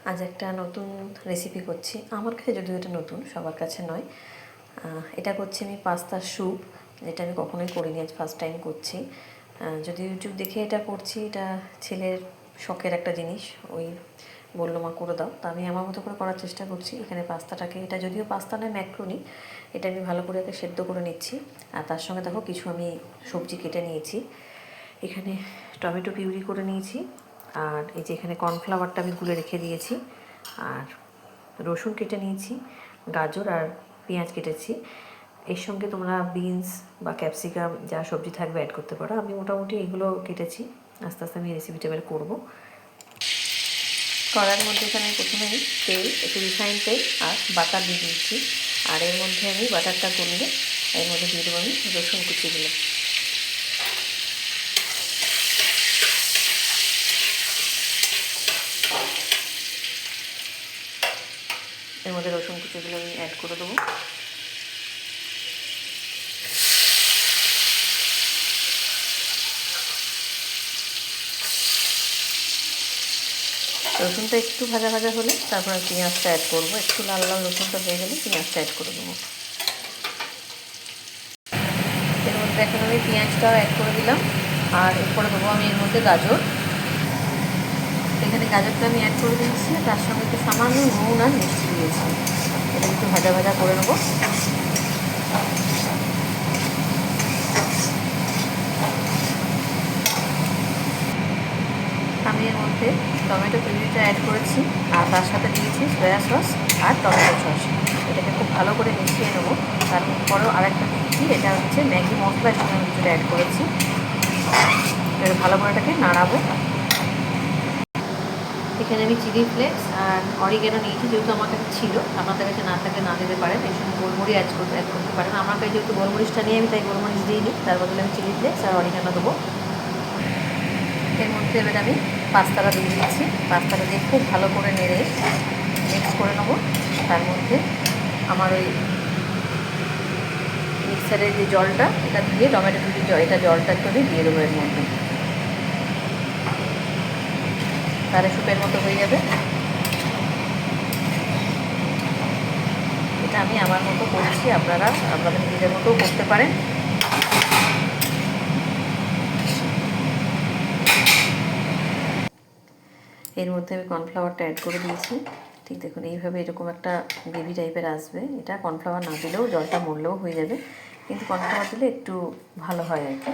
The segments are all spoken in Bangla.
আজ একটা নতুন রেসিপি করছি। আমার কাছে যদিও এটা নতুন, সবার কাছে নয়। এটা করছি আমি পাস্তার স্যুপ, যেটা আমি কখনোই করিনি, আজ ফার্স্ট টাইম করছি। যদি ইউটিউব দেখে এটা করছি, এটা ছেলের শখের একটা জিনিস। ওই বললো মা করে দাও, তা আমি আমার মতো করে করার চেষ্টা করছি। এখানে পাস্তাটাকে, এটা যদিও পাস্তা নয়, ম্যাক্রোনি, এটা আমি ভালো করে একে সেদ্ধ করে নিচ্ছি। আর তার সঙ্গে দেখো কিছু আমি সবজি কেটে নিয়েছি। এখানে টমেটো পিউরি করে নিয়েছি, আর এই যে এখানে কর্নফ্লাওয়ারটা আমি গুলে রেখে দিয়েছি, আর রসুন কেটে নিয়েছি, গাজর আর পেঁয়াজ কেটেছি। এর সঙ্গে তোমরা বিনস বা ক্যাপসিকাম যা সবজি থাকবে অ্যাড করতে পারো। আমি মোটামুটি এগুলো কেটেছি। আস্তে আস্তে আমি রেসিপিটা বের করবো। কড়ার মধ্যে এখানে প্রথমেই তেল, একটু রিফাইন তেল আর বাটার দিয়ে দিচ্ছি। আর এর মধ্যে আমি বাটারটা গললে এর মধ্যে দিয়ে দেবো আমি রসুন কুচিগুলো। এর মধ্যে রসুন কুচিগুলো আমি অ্যাড করে দেবো। রসুনটা একটু ভাজা ভাজা হলে তারপর পেঁয়াজটা অ্যাড করবো। একটু লাল লাল রসুনটা হয়ে গেলে পেঁয়াজটা অ্যাড করে দেবো। এর মধ্যে এখন আমি পেঁয়াজটাও অ্যাড করে দিলাম, আর এরপরে দেবো আমি এর মধ্যে গাজর। এখানে গাজরটা আমি অ্যাড করে দিয়েছি, তার সঙ্গে একটু সামান্য নুন আর মিষ্টি দিয়েছি। এটা একটু ভাজা ভাজা করে নেবো। আমি এর মধ্যে টমেটো পিউরিটা অ্যাড করেছি, আর তার সাথে দিয়েছি সয়া সস আর টমেটো সস। এটাকে খুব ভালো করে মিশিয়ে নেবো। তারপরেও আরেকটা দিয়েছি, এটা হচ্ছে ম্যাগি মশলা, এখানে আমি কিছুটা অ্যাড করেছি। এটা ভালো করে এটাকে নাড়াবো। এখানে আমি চিলি ফ্লেক্স আর অরিগ্যানো নিয়েছি, যেহেতু আমার কাছে ছিল। আপনাদের কাছে না থাকলে না দিতে পারেন। এর সঙ্গে গোলমরিচ অ্যাড করতে পারেন। আমার কাছে যেহেতু গোলমরিচটা নিয়ে আমি তাই গোলমরিচ দিইনি, তার বদলে আমি চিলি ফ্লেক্স আর অরিগ্যানো দেবো। এর মধ্যে এবার আমি পাস্তাটা দিয়ে দিচ্ছি। পাস্তাটা দিয়ে খুব ভালো করে নেড়ে মিক্স করে নেবো। তার মধ্যে আমার ওই মিক্সারের যে জলটা, এটা দিয়ে টমেটো পিউরি এটা জলটা একটু আমি দিয়ে দেবো এর মধ্যে। তাহলে স্যুপের মতো হয়ে যাবে। এটা আমি আমার মতো করছি, আপনাদের নিজেদের মতো করতে পারেন। এর মধ্যে আমি কর্নফ্লাওয়ারটা অ্যাড করে দিয়েছি। ঠিক দেখুন, এইভাবে এরকম একটা গ্রেভি টাইপের আসবে। এটা কর্নফ্লাওয়ার না দিলেও, জলটা মরলেও হয়ে যাবে, কিন্তু কর্নফ্লাওয়ার দিলে একটু ভালো হয় আর কি।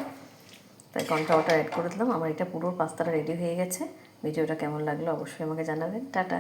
তাই কর্নফ্লাওয়ারটা অ্যাড করে দিলাম। আমার এটা পুরো পাস্তাটা রেডি হয়ে গেছে। ভিডিওটা কেমন লাগলো অবশ্যই আমাকে জানাবেন। টাটা।